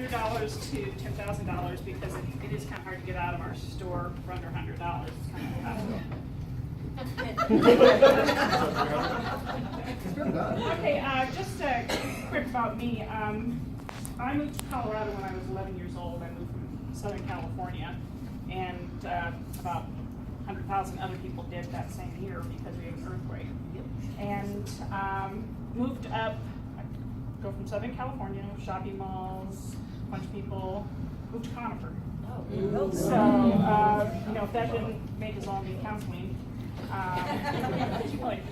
$100 to $10,000 because it is kind of hard to get out of our store for under $100. It's kind of okay, just quick about me. I moved to Colorado when I was 11 years old. I moved from Southern California, and about 100,000 other people did that same year because we had an earthquake. And moved up, go from Southern California, shopping malls, a bunch of people, moved to Conifer. So, you know, if that didn't make us all need counseling, like,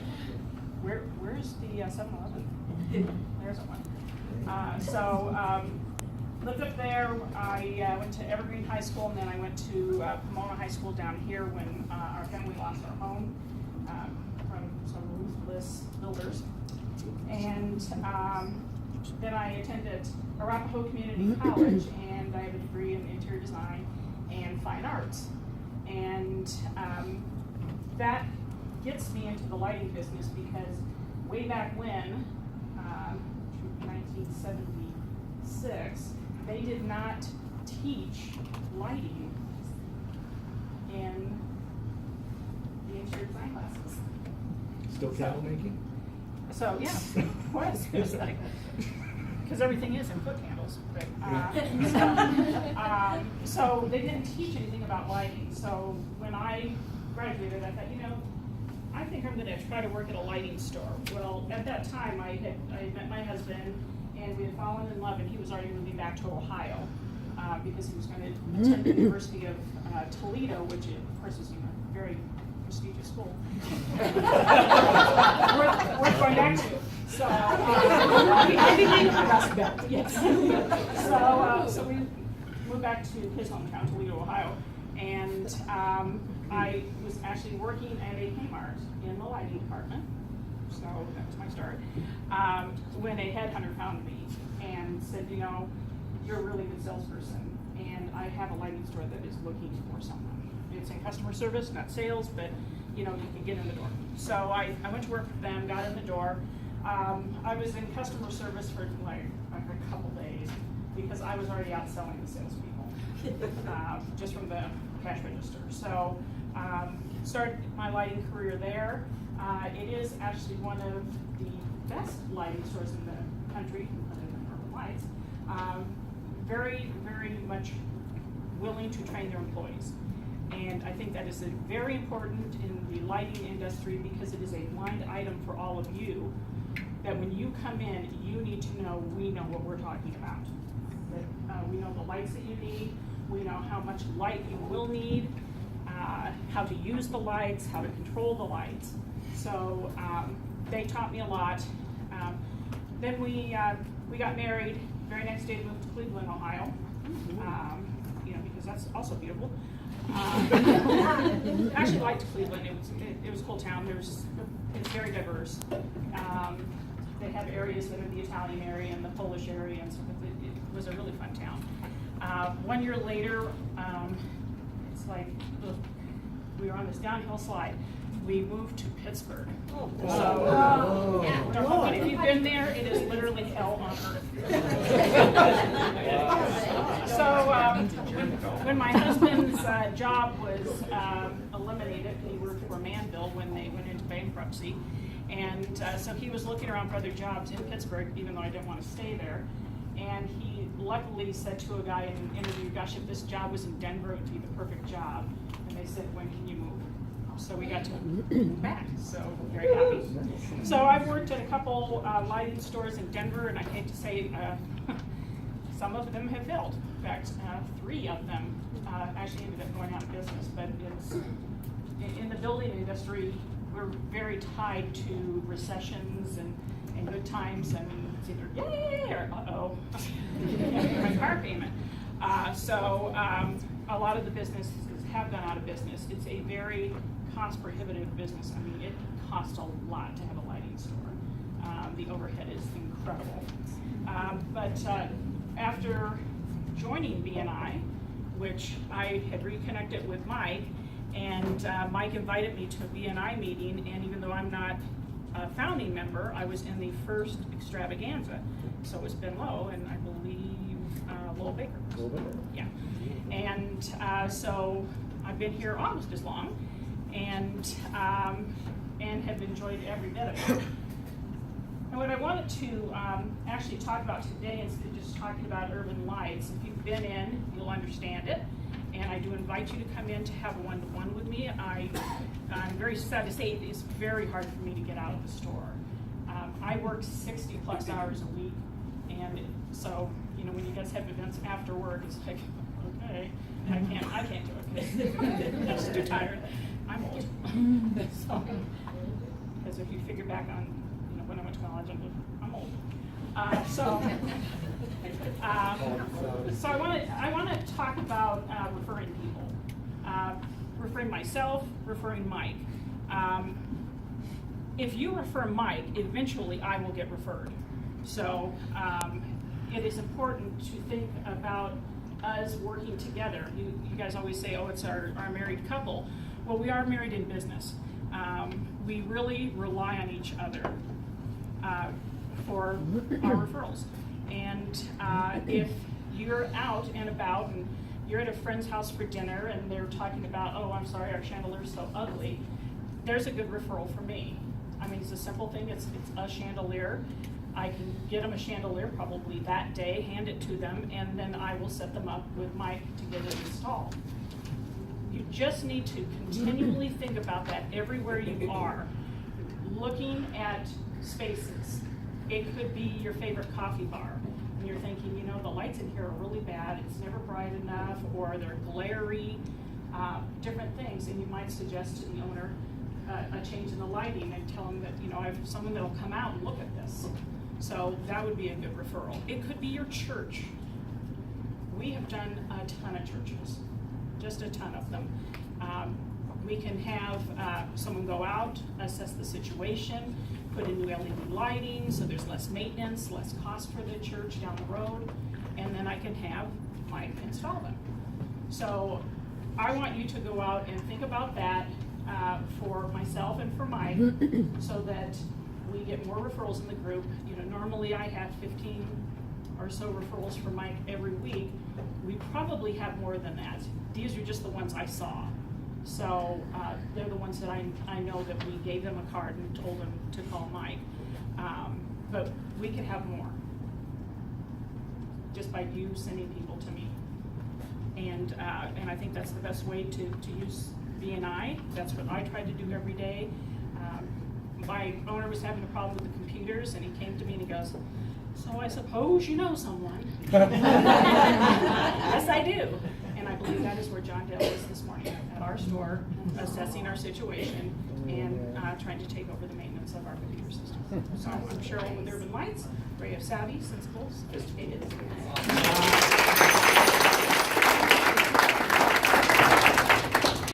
where's the 7-Eleven? There's one. Lived up there. I went to Evergreen High School, and then I went to Pomona High School down here when our family lost our home from some ruthless builders. And then I attended Arapahoe Community College, and I have a degree in interior design and fine arts. And that gets me into the lighting business because way back when, 1976, they did not teach lighting in the interior design classes. Still candle making? So yeah, was like, because everything is in foot candles. But, so they didn't teach anything about lighting. So when I graduated, I thought, you know, I think I'm going to try to work at a lighting store. Well, at that time, I met my husband, and we had fallen in love, and he was already moving back to Ohio because he was going to attend the University of Toledo, which of course is a very prestigious school. worth going back to. So I think he was best. Yes. So we moved back to his hometown, Toledo, Ohio, and I was actually working at a Kmart in the lighting department. So that was my start. When a headhunter found me and said, you know, you're a really good salesperson, and I have a lighting store that is looking for someone. It's in customer service, not sales, but you know, you can get in the door. So I went to work for them, got in the door. I was in customer service for like a couple days because I was already out selling the salespeople just from the cash register. So started my lighting career there. It is actually one of the best lighting stores in the country, other than Urban Lights. Very, very much willing to train their employees. And I think that is very important in the lighting industry because it is a blind item for all of you, that when you come in, you need to know, we know what we're talking about. That we know the lights that you need, we know how much light you will need, how to use the lights, how to control the lights. So they taught me a lot. Then we got married. Very next day, moved to Cleveland, Ohio. You know, because that's also beautiful. I actually liked Cleveland. It was a cool town. It's very diverse. They have areas that are the Italian area and the Polish area, and so it was a really fun town. 1 year later, it's like we were on this downhill slide. We moved to Pittsburgh. Don't know if you've been there. It is literally hell on earth. So when my husband's job was eliminated, he worked for Manville when they went into bankruptcy, and so he was looking around for other jobs in Pittsburgh, even though I didn't want to stay there. And he luckily said to a guy in an interview, "Gosh, if this job was in Denver, it would be the perfect job." And they said, "When can you move?" So we got to move back, so very happy. So I've worked at a couple lighting stores in Denver, and I hate to say some of them have failed. In fact, 3 of them actually ended up going out of business, but it's in the building industry, we're very tied to recessions and good times, and it's either yay or uh-oh, my car payment. So a lot of the businesses have gone out of business. It's a very cost prohibitive business. I mean, it costs a lot to have a lighting store. The overhead is incredible. But after joining BNI, which I had reconnected with Mike, and Mike invited me to a BNI meeting, and even though I'm not a founding member, I was in the first extravaganza. So it's been low, and I believe Lowell little bigger. A little bit. Yeah. And so I've been here almost as long, and have enjoyed every bit of it. And what I wanted to actually talk about today, instead of just talking about Urban Lights, if you've been in, you'll understand it. And I do invite you to come in to have a one-to-one with me. I'm very sad to say it's very hard for me to get out of the store. I work 60 plus hours a week, and so, you know, when you guys have events after work, it's like, okay, I can't do it, because I'm just too tired. I'm old. So, because if you figure back on, you know, when I went to college, I'm old. So I want to talk about referring people, referring myself, referring Mike. If you refer Mike, eventually I will get referred. So it is important to think about us working together. You guys always say, oh, it's our married couple. Well, we are married in business. We really rely on each other for our referrals. And if you're out and about and you're at a friend's house for dinner and they're talking about, oh, I'm sorry, our chandelier's so ugly, there's a good referral for me. I mean, it's a simple thing. It's a chandelier. I can get them a chandelier probably that day, hand it to them, and then I will set them up with Mike to get it installed. You just need to continually think about that everywhere you are. Looking at spaces. It could be your favorite coffee bar, and you're thinking, you know, the lights in here are really bad, it's never bright enough, or they're glary, different things, and you might suggest to the owner a change in the lighting and tell them that, you know, I have someone that'll come out and look at this. So that would be a good referral. It could be your church. We have done a ton of churches, just a ton of them. We can have someone go out, assess the situation, put in new LED lighting, so there's less maintenance, less cost for the church down the road, and then I can have Mike install them. So I want you to go out and think about that for myself and for Mike, so that we get more referrals in the group. You know, normally I have 15 or so referrals for Mike every week. We probably have more than that. These are just the ones I saw. So they're the ones that I know that we gave them a card and told them to call Mike. But we could have more just by you sending people to me. And I think that's the best way to use B&I. That's what I try to do every day. My owner was having a problem with the computers, and he came to me and he goes, so I suppose you know someone. Yes, I do. And I believe that is where John Dale is this morning, at our store, assessing our situation and trying to take over the maintenance of our computer system. So I'm Cheryl with Urban Lights, where you have savvy, sensible, sophisticated.